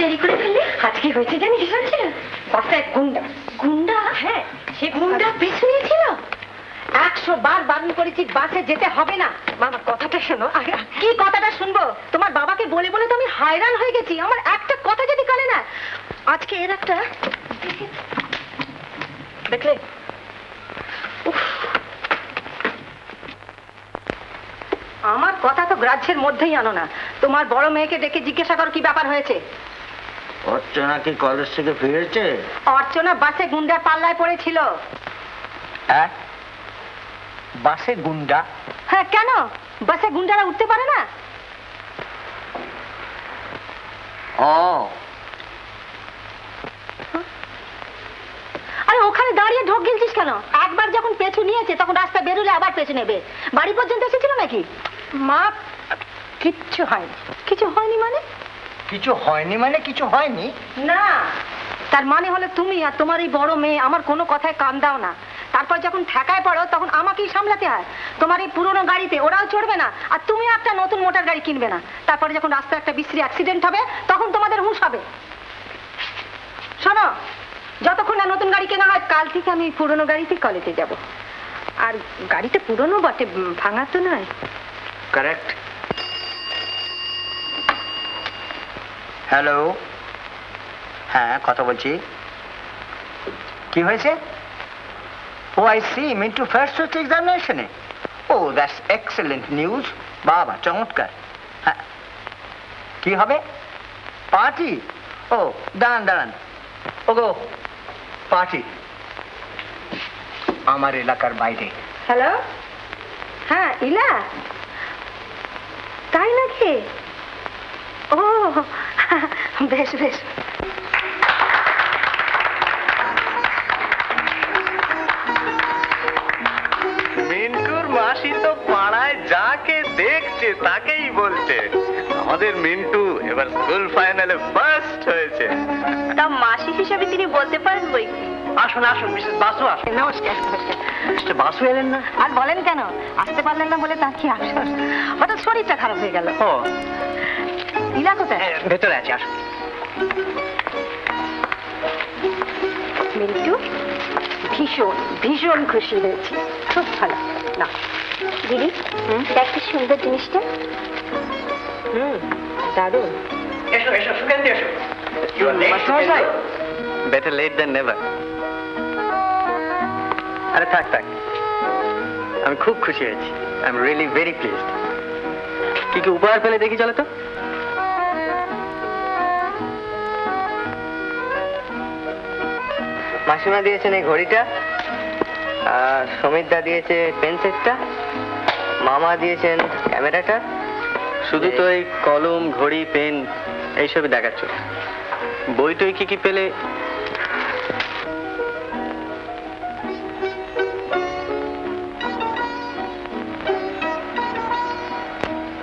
দেরি করে ফেললে? আজ কি হয়েছে জানিস? কি হয়েছিল? বাসে গুন্ডা। গুন্ডা? হ্যাঁ, সে গুন্ডা পেছনে ছিল। 100 বার বারণ করেছি বাসে যেতে হবে না। মামা কথাটা শোনো। কি কথাটা শুনবো? তোমার বাবাকে বলে বলে তো আমি হায়রান হয়ে গেছি। আমার একটা কথা যদি কানে না। আজকে এর একটা দেখলে, আমার কথা তো গ্রাহ্যের মধ্যেই আনো না। তোমার বড় মেয়েকে ডেকে জিজ্ঞাসা করো কি ব্যাপার হয়েছে। অর্চনা কি কলেজ থেকে ফিরেছে? অর্চনা বাসে গুন্ডার পাল্লায় পড়েছিল। হ্যাঁ, বাসে গুন্ডা? হ্যাঁ, কেন বাসে গুন্ডারা উঠতে পারে না? ও, আরে ওখানে দাঁড়িয়ে ঢোক গিলছিস কেন? একবার যখন পেছু নিয়েছে তখন রাস্তা বেরোলে আবার পেছু নেবে। বাড়ি পর্যন্ত এসেছিল নাকি? মা, কিচ্ছু হয়নি। কিছু হয়নি মানে? কিছু হয়নি মানে কিছু হয়নি না, তার মানে হলো তুমি আর তোমার এই বড় মেয়ে আমার কোনো কথায় কান দাও না। তারপর যখন ঠেকায় পড়ো তখন আমাকেই সামলাতে হয়। তোমার এই পুরনো গাড়িতে ওরাও চড়বে না, আর তুমি একটা নতুন মোটর গাড়ি কিনবে না। তারপরে যখন রাস্তায় একটা বিশ্রী অ্যাক্সিডেন্ট হবে তখন তোমাদের হুঁশ হবে। শোনো, যতক্ষণ না নতুন গাড়ি কেনা হয় কাল থেকে আমি পুরনো গাড়িতে কলেজে যাব। আর গাড়িটা পুরনো বটে, ভাঙা তো নয়। কারেক্ট। হ্যালো, হ্যাঁ কথা বলছি। কি হয়েছে? ও আই সি, মিন্টু ফার্স্ট হচ্ছে এক্সামিনেশনে। ও দ্যাটস এক্সেলেন্ট নিউজ। বাবা চমৎকার। হ্যাঁ, কি হবে? পার্টি? ও দাঁড়ান দাঁড়ান, ওগো পার্টি আমার এলাকার বাইরে। হ্যালো, হ্যাঁ ইলা, তাই নাকি? ও বেশ বেশ। মিন্টুর মাসি তো পাড়ায় যাকে দেখছে তাকেই বলছে আমাদের মিন্টু এবার স্কুল ফাইনালে ফার্স্ট হয়েছে। তা মাসি হিসাবে তিনি বলতে পারেন বই। আসুন আসুন মিসেস বাসু আসুন। নমস্কার নমস্কার। মিস্টার বাসু এলেন না? আর বলেন কেন, আসতে পারলেন না বলে তার কি আফসোস? হঠাৎ শরীরটা খারাপ হয়ে গেল। ও ইলা কোথায়? ভেতরে আছে, আসুন। মিন্টু ভীষণ ভীষণ খুশি হয়েছে, খুব ভালো। না দিদি, দেখ কি সুন্দর জিনিসটা। দারুণ। এসো এসো সুকেন্দ্র, এসো। You are late. Better late than never. আরে থাক থাক, আমি খুব খুশি হয়েছি। I am really very pleased. কি কি উপহার পেলে দেখি চলো তো। মাসিমা দিয়েছেন এই ঘড়িটা, আর সমিতদা দিয়েছে পেন সেটটা, মামা দিয়েছেন ক্যামেরাটা। শুধু তো এই কলম ঘড়ি পেন এইসবই দেখাচ্ছ, বই টই কি কি পেলে?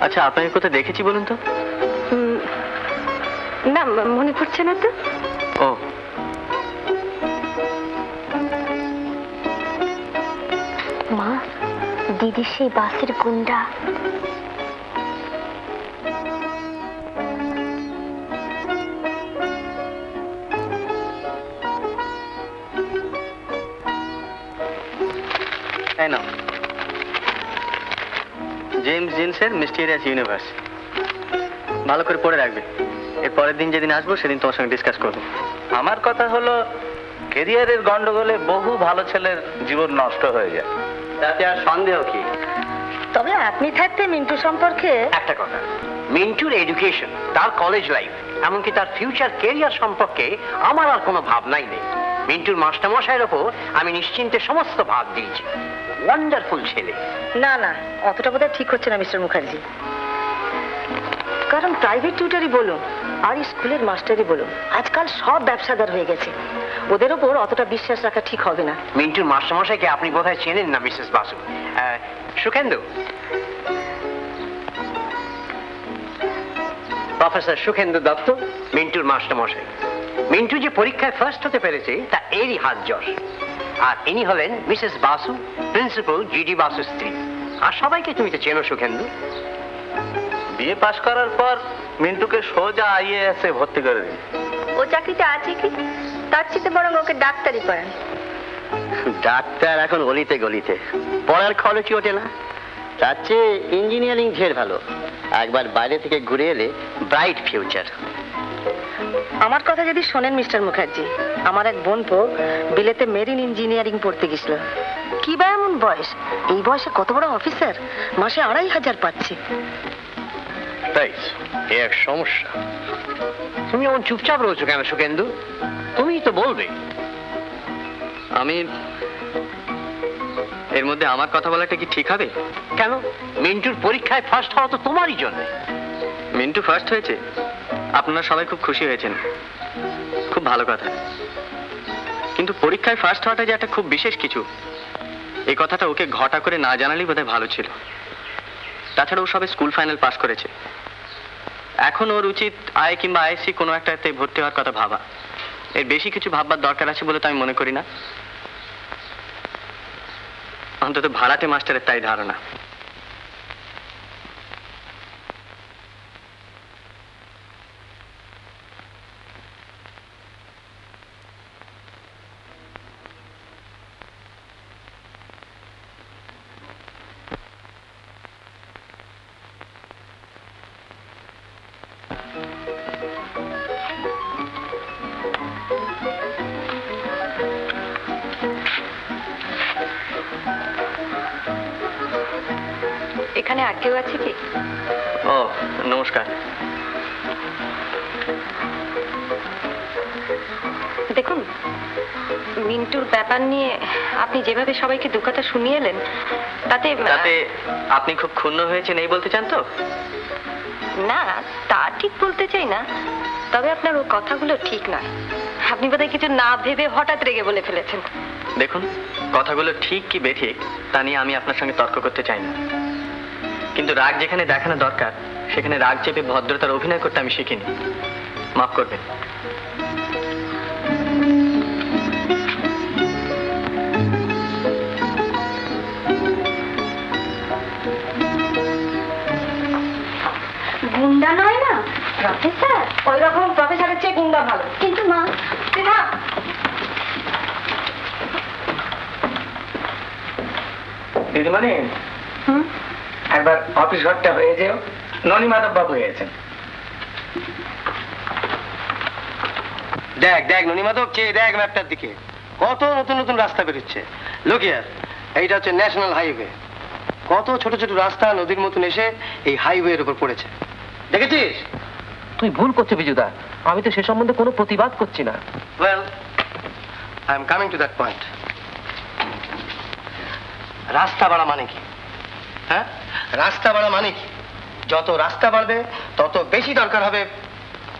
আচ্ছা আপনাকে কোথায় দেখেছি বলুন তো? না মনে পড়ছে না তো। ও মা, দিদি সেই বাসের গুন্ডা। তাই না? জেমস জিন্সের মিস্টিরিয়াস ইউনিভার্স। ভালো করে পড়ে রাখবে, এর পরের দিন যেদিন আসবো সেদিন তোমার সঙ্গে ডিসকাস করবো। আমার কথা হলো, ক্যারিয়ারের গন্ডগোলে বহু ভালো ছেলের জীবন নষ্ট হয়ে যায়। তাতে আর সন্দেহ কি? তবে আপনি থাকতে মিন্টু সম্পর্কে একটা কথা, মিন্টুর এডুকেশন, তার কলেজ লাইফ, এমনকি তার ফিউচার ক্যারিয়ার সম্পর্কে আমার আর কোনো ভাবনাই নেই। মিন্টুর মাস্টারমশাইয়ের ওপর আমি নিশ্চিন্তে সমস্ত ভাগ দিয়েছি। ওয়ান্ডারফুল ছেলে। না না, অতটা বোধহয় ঠিক হচ্ছে না মিস্টার মুখার্জি। কারণ প্রাইভেট টিউটারই বলুন আর স্কুলের মাস্টারই বলুন, আজকাল সব ব্যবসাদার হয়ে গেছে। ওদের ওপর অতটা বিশ্বাস রাখা ঠিক হবে না। মিন্টুর মাস্টারমশাইকে আপনি বোধহয় চেনেন না মিসেস বাসু। সুখেন্দু, প্রফেসর সুখেন্দু দত্ত মিন্টুর মাস্টারমশাই। মিন্টু যে পরীক্ষায় ফার্স্ট হতে পেরেছে তা এরই হাত যশ। আর ইনি হলেন মিসেস বাসু, প্রিন্সিপাল জিডি বাসুর স্ত্রী। আর সবাইকে তুমি তো চেনো সুখেন্দু। বিএ পাশ করার পর মিন্টুকে সোজা আইএএস এ ভর্তি করে দিন। ও চাকরিটা আছে কি? তার চেয়ে বরং ওকে ডাক্তারি করেন। ডাক্তার এখন গলিতে গলিতে, পড়ার খরচই ওঠে না। তার চেয়ে ইঞ্জিনিয়ারিং ঢের ভালো। একবার বাইরে থেকে ঘুরে এলে ব্রাইট ফিউচার। আমার কথা যদি শোনেন মিস্টার মুখার্জি, আমার এক বোন তো বিলেতে মেরিন ইঞ্জিনিয়ারিং পড়তে গেছিল। কি বা এমন বয়স, এই বয়সে কত বড় অফিসার, মাসে 2,500 পাচ্ছে। তাই এ এক সমস্যা। তুমি এমন চুপচাপ রয়েছো কেন সুকেন্দু? তুমিই তো বলবে। আমি এর মধ্যে আমার কথা বলাটা কি ঠিক হবে? কেন? মিন্টুর পরীক্ষায় ফার্স্ট হওয়া তো তোমারই জন্য। মিন্টু ফার্স্ট হয়েছে, আপনারা সবাই খুব খুশি হয়েছেন, খুব ভালো কথা। কিন্তু পরীক্ষায় ফার্স্ট হওয়াটা যে একটা খুব বিশেষ কিছু, এই কথাটা ওকে ঘটা করে না জানালেই বোধহয় ভালো ছিল। তাছাড়া ও সবে স্কুল ফাইনাল পাস করেছে, এখন ওর উচিত আই কিংবা আইএসসি কোনো একটাতে ভর্তি হওয়ার কথা ভাবা। এর বেশি কিছু ভাববার দরকার আছে বলে তো আমি মনে করি না। অন্তত ভাড়াটে মাস্টারের তাই ধারণা। এখানে আর কেউ আছে কি? ও নমস্কার। দেখুন, মিন্টুর ব্যাপার নিয়ে আপনি যেভাবে সবাইকে দু কথা শুনিয়ে এলেন, তাতে তাতে আপনি খুব ক্ষুণ্ণ হয়েছেন এই বলতে চান তো? না, তা ঠিক বলতে চাই না, তবে আপনার ও কথাগুলো ঠিক নয়। আপনি বোধহয় কিছু না ভেবে হঠাৎ রেগে বলে ফেলেছেন। দেখুন, কথাগুলো ঠিক কি বেঠিক তা নিয়ে আমি আপনার সঙ্গে তর্ক করতে চাই না, কিন্তু রাগ যেখানে দেখানো দরকার সেখানে রাগ চেপে ভদ্রতার অভিনয় করতে আমি শিখিনি। মাফ করবেন। গুন্ডা নয় না প্রফেসর, ওই রকম প্রফেসরের চেয়ে গুন্ডা ভালো। কিন্তু মা, দিদিমণি, একবার অফিস ঘরটা হয়ে যেও। ননী মাধব বাবু হয়েছেন। দেখ দেখ ননী মাধব, চেয়ে দেখ ম্যাপটার দিকে, কত নতুন নতুন রাস্তা বেরোচ্ছে। লোক ইয়ার, এইটা হচ্ছে ন্যাশনাল হাইওয়ে। কত ছোট ছোট রাস্তা নদীর মতন এসে এই হাইওয়ের উপর পড়েছে, দেখেছিস? তুই ভুল করছো বিজুদা, আমি তো সে সম্বন্ধে কোনো প্রতিবাদ করছি না। Well, I am coming to that point. রাস্তা বাড়া মানে কি? হ্যাঁ, রাস্তা বাড়া মানে কি? যত রাস্তা বাড়বে তত বেশি দরকার হবে।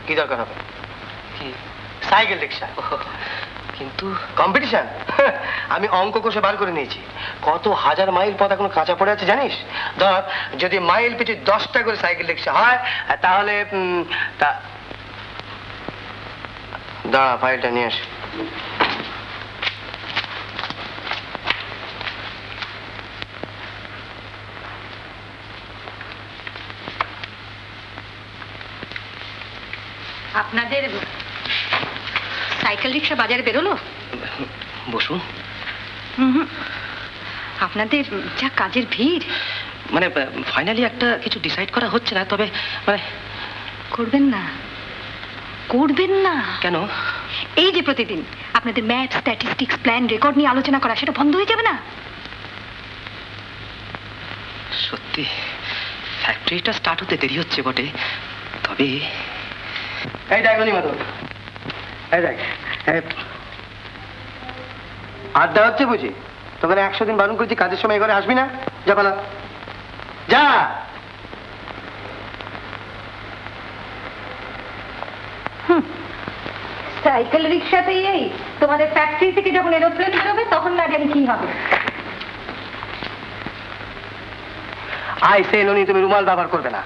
কি দরকার হবে? কি? Cycle rickshaw. কিন্তু কম্পিটিশন আমি অঙ্ক কষে বার করে নিয়েছি। কত হাজার মাইল পথ এখনো কাঁচা পড়ে আছে জানিস? ধর, যদি মাইল পিছু 10টা করে সাইকেল রিক্সা হয়, তাহলে দাঁড়া, ফাইলটা নিয়ে আস। আপনাদের সাইকেল রিক্সা বাজারে বেরোলো? বসুন। আপনাদের যা কাজের ভিড়, মানে ফাইনালি একটা কিছু ডিসাইড করা হচ্ছে না, তবে মানে করবেন না, করবেন না। কেন? এই যে প্রতিদিন আপনাদের ম্যাথ, স্ট্যাটিস্টিক্স, প্ল্যান, রেকর্ড নিয়ে আলোচনা করা, সেটা বন্ধ হয়ে যাবে না? সত্যি ফ্যাক্টরিটা স্টার্ট হতে দেরি হচ্ছে বটে, তবে এই দেখ ননী মাধব, এই দেখ, আড্ডা হচ্ছে বুঝি? তোকে 100 দিন বারণ করছি, কাজের সময় ঘরে আসবি না। যা পালা, যা। সাইকেল রিক্সাতেই এই তোমাদের ফ্যাক্টরি থেকে যখন এরোপ্লেন বেরোবে তখন না জানি কি হবে। আই সে ননী, তুমি রুমাল ব্যবহার করবে না।